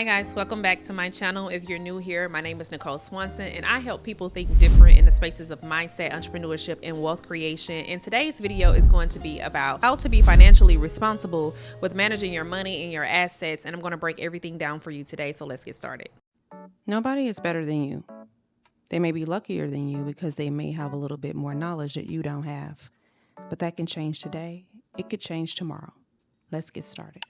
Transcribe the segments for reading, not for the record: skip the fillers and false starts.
Hi guys, welcome back to my channel. If you're new here, my name is Nicole Swanson and I help people think different in the spaces of mindset, entrepreneurship, and wealth creation. And today's video is going to be about how to be financially responsible with managing your money and your assets. And I'm going to break everything down for you today. So let's get started. Nobody is better than you. They may be luckier than you because they may have a little bit more knowledge that you don't have. But that can change today. It could change tomorrow. Let's get started.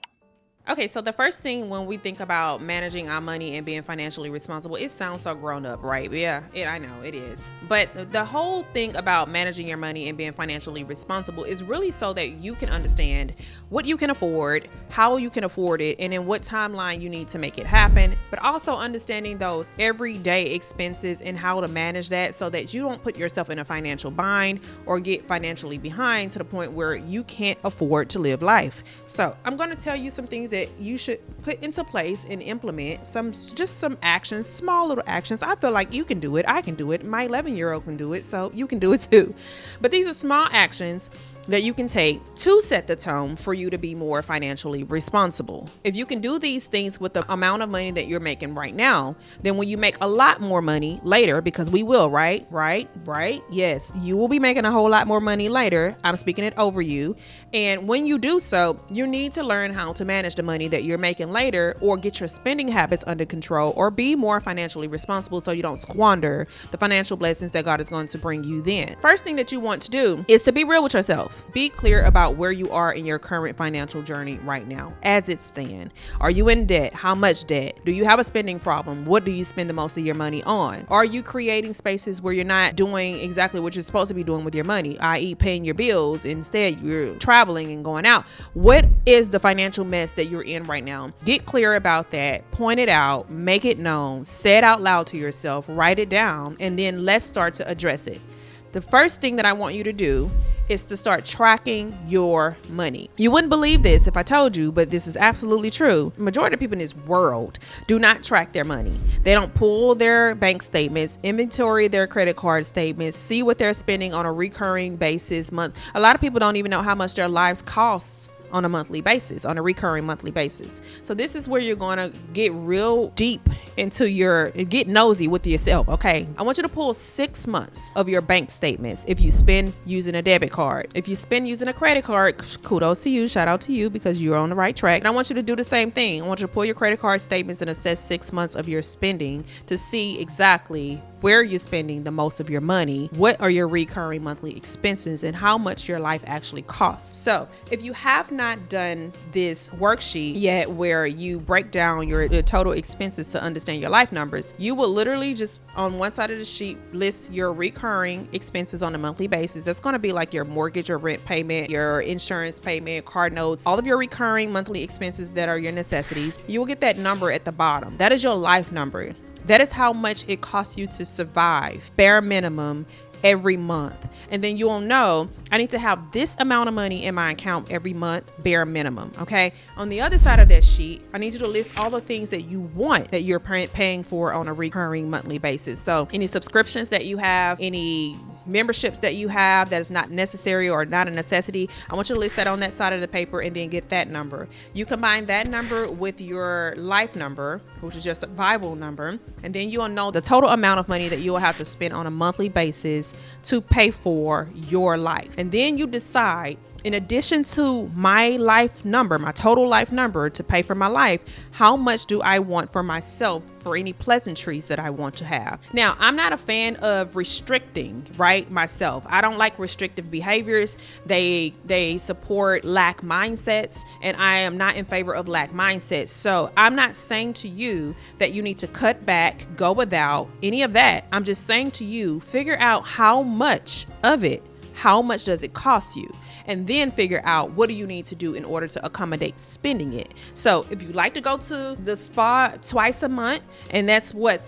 Okay, so the first thing when we think about managing our money and being financially responsible, it sounds so grown up, right? Yeah, I know it is. But the whole thing about managing your money and being financially responsible is really so that you can understand what you can afford, how you can afford it, and in what timeline you need to make it happen. But also understanding those everyday expenses and how to manage that so that you don't put yourself in a financial bind or get financially behind to the point where you can't afford to live life. So I'm going to tell you some things that you should put into place and implement, some actions, small little actions. I feel like you can do it. I can do it. My 11-year-old can do it, so you can do it too. But these are small actions that you can take to set the tone for you to be more financially responsible. If you can do these things with the amount of money that you're making right now, then when you make a lot more money later, because we will, right? Yes, you will be making a whole lot more money later. I'm speaking it over you. And when you do so, you need to learn how to manage the money that you're making later, or get your spending habits under control, or be more financially responsible so you don't squander the financial blessings that God is going to bring you then. First thing that you want to do is to be real with yourself. Be clear about where you are in your current financial journey right now as it stands. Are you in debt? How much debt? Do you have a spending problem? What do you spend the most of your money on? Are you creating spaces where you're not doing exactly what you're supposed to be doing with your money, i.e. paying your bills? Instead, you're traveling and going out. What is the financial mess that you're in right now? Get clear about that. Point it out. Make it known. Say it out loud to yourself. Write it down. And then let's start to address it. The first thing that I want you to do is to start tracking your money. You wouldn't believe this if I told you, but this is absolutely true. The majority of people in this world do not track their money. They don't pull their bank statements, inventory their credit card statements, see what they're spending on a recurring basis. A lot of people don't even know how much their lives costs on a monthly basis, on a recurring monthly basis. So this is where you're going to get real deep into get nosy with yourself. Okay, I want you to pull 6 months of your bank statements. If you spend using a debit card, if you spend using a credit card, kudos to you, shout out to you, because you're on the right track. And I want you to do the same thing. I want you to pull your credit card statements and assess 6 months of your spending to see exactly where you're spending the most of your money, what are your recurring monthly expenses, and how much your life actually costs. So if you have not done this worksheet yet, where you break down your total expenses to understand your life numbers, you will literally just on one side of the sheet list your recurring expenses on a monthly basis. That's going to be like your mortgage or rent payment, your insurance payment, card notes, all of your recurring monthly expenses that are your necessities. You will get that number at the bottom. That is your life number. That is how much it costs you to survive, bare minimum, every month. And then you'll know, I need to have this amount of money in my account every month, bare minimum. Okay. On the other side of that sheet, I need you to list all the things that you want that you're paying for on a recurring monthly basis. So any subscriptions that you have, any memberships that you have that is not necessary or not a necessity, I want you to list that on that side of the paper and then get that number. You combine that number with your life number, which is your survival number, and then you'll know the total amount of money that you'll have to spend on a monthly basis to pay for your life. And then you decide, in addition to my life number, my total life number to pay for my life, how much do I want for myself for any pleasantries that I want to have? Now, I'm not a fan of restricting, right, myself. I don't like restrictive behaviors. They support lack mindsets, and I am not in favor of lack mindsets. So I'm not saying to you that you need to cut back, go without any of that. I'm just saying to you, figure out how much of it, how much does it cost you? And then figure out what do you need to do in order to accommodate spending it. So if you like to go to the spa twice a month, and that's about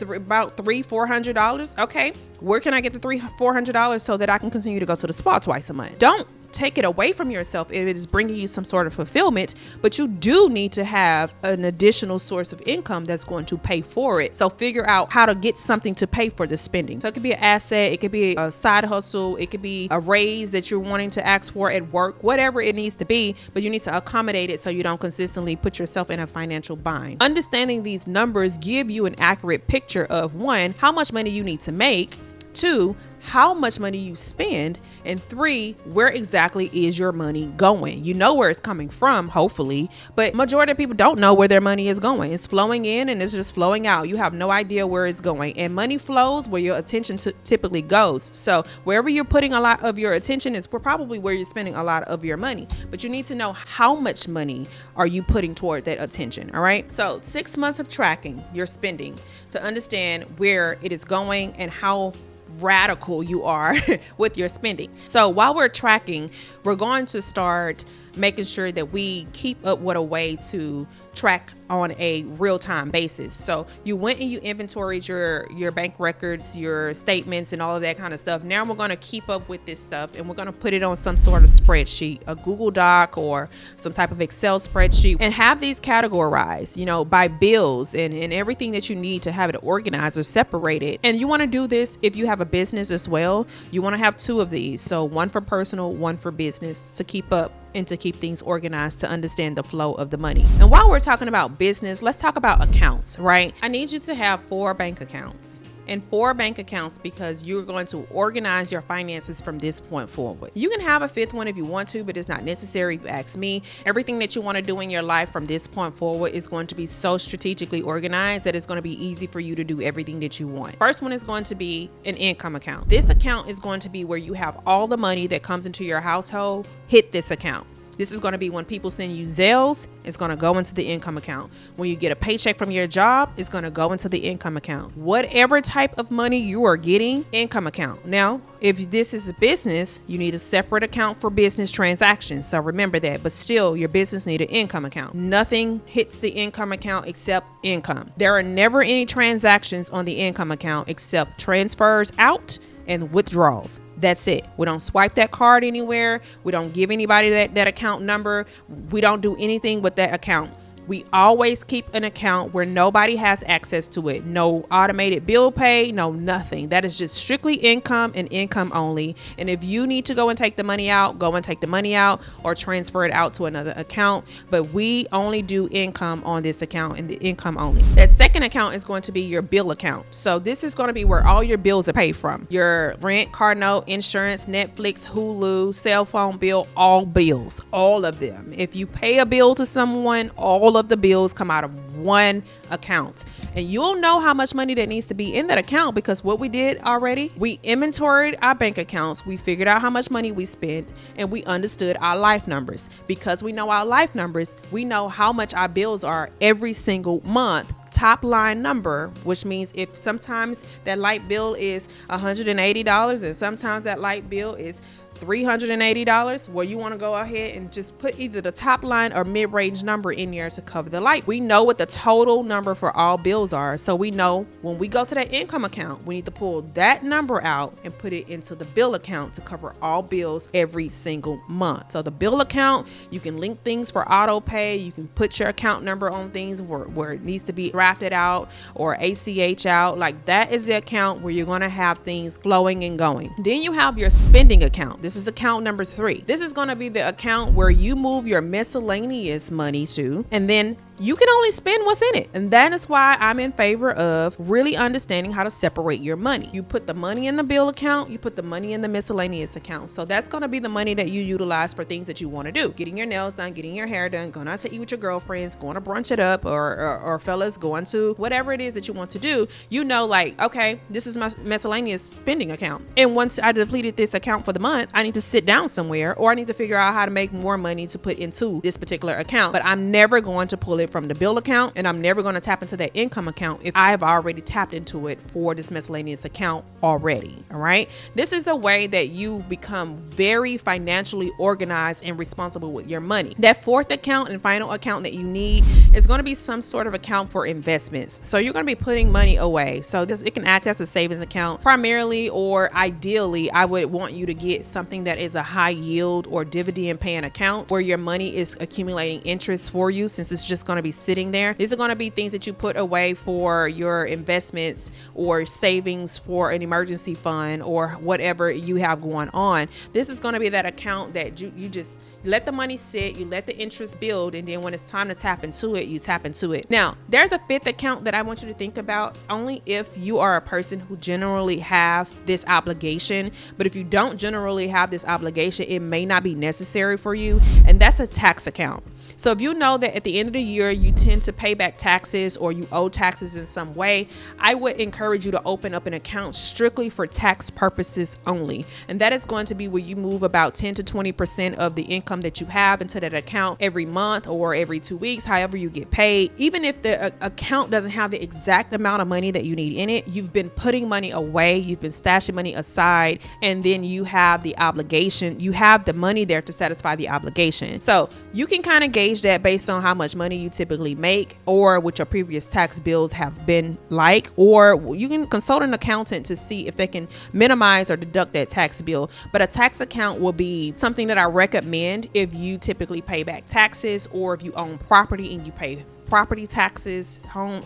$300-400, okay, where can I get the $300-400 so that I can continue to go to the spa twice a month? Don't take it away from yourself if it is bringing you some sort of fulfillment, but you do need to have an additional source of income that's going to pay for it. So figure out how to get something to pay for the spending. So it could be an asset, it could be a side hustle, it could be a raise that you're wanting to ask for at work, whatever it needs to be, but you need to accommodate it so you don't consistently put yourself in a financial bind. Understanding these numbers give you an accurate picture of, one, how much money you need to make, two, how much money you spend, and three, where exactly is your money going? You know where it's coming from, hopefully, but majority of people don't know where their money is going. It's flowing in and it's just flowing out. You have no idea where it's going, and money flows where your attention typically goes. So wherever you're putting a lot of your attention is probably where you're spending a lot of your money, but you need to know how much money are you putting toward that attention. All right. So 6 months of tracking your spending to understand where it is going and how radical you are with your spending. So while we're tracking, we're going to start making sure that we keep up with a way to track on a real-time basis. So you went and you inventoried your bank records, your statements, and all of that kind of stuff. Now we're going to keep up with this stuff, and we're going to put it on some sort of spreadsheet, a Google Doc or some type of Excel spreadsheet, and have these categorized, by bills and everything that you need to have it organized or separated. And you want to do this if you have a business as well. You want to have two of these. So one for personal, one for business, to keep up and to keep things organized, to understand the flow of the money. And while we're talking about business, let's talk about accounts, right? I need you to have 4 bank accounts. And 4 bank accounts because you're going to organize your finances from this point forward. You can have a 5th one if you want to, but it's not necessary if you ask me. Everything that you want to do in your life from this point forward is going to be so strategically organized that it's going to be easy for you to do everything that you want. First one is going to be an income account. This account is going to be where you have all the money that comes into your household hit this account. This is going to be when people send you Zelles, it's going to go into the income account. When you get a paycheck from your job, it's going to go into the income account. Whatever type of money you are getting, income account. Now, if this is a business, you need a separate account for business transactions. So remember that, but still your business need an income account. Nothing hits the income account except income. There are never any transactions on the income account except transfers out and withdrawals. That's it. We don't swipe that card anywhere. We don't give anybody that account number. We don't do anything with that account. We always keep an account where nobody has access to it. No automated bill pay, no nothing. That is just strictly income and income only. And if you need to go and take the money out, go and take the money out or transfer it out to another account. But we only do income on this account and the income only. That second account is going to be your bill account. So this is going to be where all your bills are paid from. Your rent, car note, insurance, Netflix, Hulu, cell phone bill, all bills, all of them. If you pay a bill to someone, all of the bills come out of one account, and you'll know how much money that needs to be in that account because what we did already, we inventoried our bank accounts, we figured out how much money we spent, and we understood our life numbers. Because we know our life numbers, we know how much our bills are every single month. Top line number, which means if sometimes that light bill is $180 and sometimes that light bill is $380, well, you want to go ahead and just put either the top line or mid-range number in there to cover the light. We know what the total number for all bills are, so we know when we go to that income account, we need to pull that number out and put it into the bill account to cover all bills every single month. So the bill account, you can link things for auto pay, you can put your account number on things where it needs to be drafted out or ACH out. Like, that is the account where you're going to have things flowing and going. Then you have your spending account. This is account number 3. This is going to be the account where you move your miscellaneous money to, and then you can only spend what's in it. And that is why I'm in favor of really understanding how to separate your money. You put the money in the bill account, you put the money in the miscellaneous account. So that's going to be the money that you utilize for things that you want to do. Getting your nails done, getting your hair done, going out to eat with your girlfriends, going to brunch it up, or fellas going to whatever it is that you want to do. Like, okay, this is my miscellaneous spending account. And once I depleted this account for the month, I need to sit down somewhere, or I need to figure out how to make more money to put into this particular account. But I'm never going to pull it it from the bill account, and I'm never going to tap into that income account if I've already tapped into it for this miscellaneous account already. All right. This is a way that you become very financially organized and responsible with your money. That fourth account and final account that you need is going to be some sort of account for investments. So you're going to be putting money away. So it can act as a savings account primarily, or ideally, I would want you to get something that is a high yield or dividend paying account where your money is accumulating interest for you, since it's just going to be sitting there. These are going to be things that you put away for your investments or savings for an emergency fund or whatever you have going on. This is going to be that account that you just let the money sit, you let the interest build, and then when it's time to tap into it, you tap into it. Now, there's a fifth account that I want you to think about only if you are a person who generally have this obligation. But if you don't generally have this obligation, it may not be necessary for you, and that's a tax account. So if you know that at the end of the year, you tend to pay back taxes or you owe taxes in some way, I would encourage you to open up an account strictly for tax purposes only. And that is going to be where you move about 10 to 20% of the income that you have into that account every month or every 2 weeks, however you get paid. Even if the account doesn't have the exact amount of money that you need in it, you've been putting money away, you've been stashing money aside, and then you have the obligation, you have the money there to satisfy the obligation. So you can kind of gauge that based on how much money you typically make or what your previous tax bills have been like, or you can consult an accountant to see if they can minimize or deduct that tax bill. But a tax account will be something that I recommend if you typically pay back taxes, or if you own property and you pay property taxes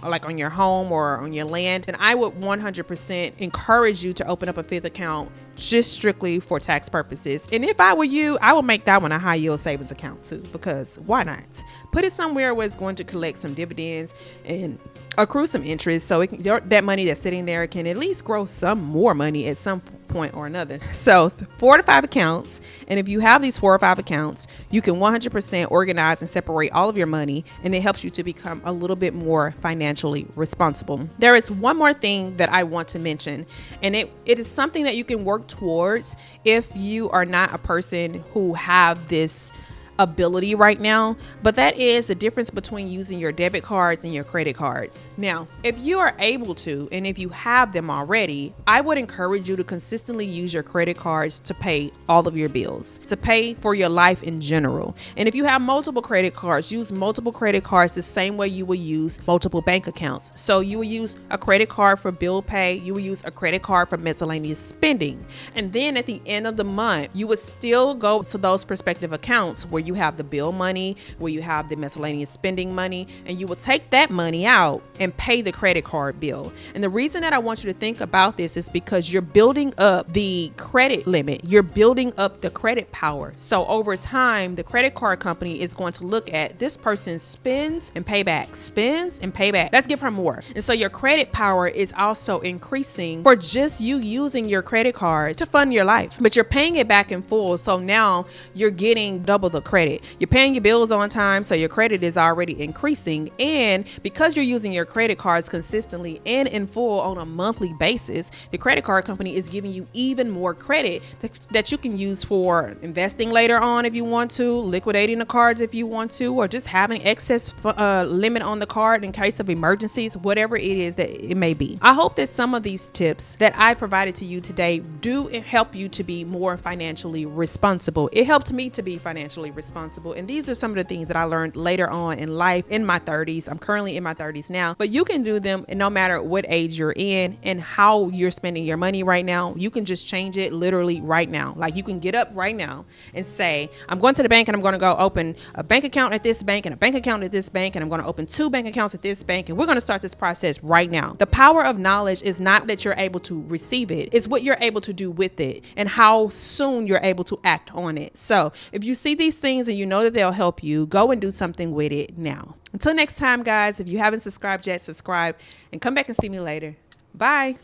like on your home or on your land, then I would 100% encourage you to open up a fifth account just strictly for tax purposes. And if I were you, I would make that one a high yield savings account too, because why not? Put it somewhere where it's going to collect some dividends and accrue some interest, so that money that's sitting there can at least grow some more money at some point or another. So 4 to 5 accounts, and if you have these 4 or 5 accounts, you can 100% organize and separate all of your money, and it helps you to become a little bit more financially responsible. There is one more thing that I want to mention, and it is something that you can work towards if you are not a person who have this ability right now, but that is the difference between using your debit cards and your credit cards. Now, if you are able to, and if you have them already, I would encourage you to consistently use your credit cards to pay all of your bills, to pay for your life in general. And if you have multiple credit cards, use multiple credit cards the same way you will use multiple bank accounts. So you will use a credit card for bill pay, you will use a credit card for miscellaneous spending. And then at the end of the month, you would still go to those respective accounts where you have the bill money, where you have the miscellaneous spending money, and you will take that money out and pay the credit card bill. And the reason that I want you to think about this is because you're building up the credit limit, you're building up the credit power. So over time, the credit card company is going to look at this person spends and pay back, spends and pay back. Let's give her more. And so your credit power is also increasing for just you using your credit cards to fund your life, but you're paying it back in full. So now you're getting double the credit. You're paying your bills on time, so your credit is already increasing. And because you're using your credit cards consistently and in full on a monthly basis, the credit card company is giving you even more credit that you can use for investing later on if you want to, liquidating the cards if you want to, or just having excess limit on the card in case of emergencies, whatever it is that it may be. I hope that some of these tips that I provided to you today do help you to be more financially responsible. It helped me to be financially responsible. And these are some of the things that I learned later on in life in my 30s. I'm currently in my 30s now, but you can do them no matter what age you're in and how you're spending your money right now. You can just change it literally right now. Like you can get up right now and say, I'm going to the bank and I'm going to go open a bank account at this bank and a bank account at this bank, and I'm going to open 2 bank accounts at this bank, and we're going to start this process right now. The power of knowledge is not that you're able to receive it, it's what you're able to do with it and how soon you're able to act on it. So if you see these things and you know that they'll help you, go and do something with it now. Until next time, guys, if you haven't subscribed yet, subscribe and come back and see me later. Bye.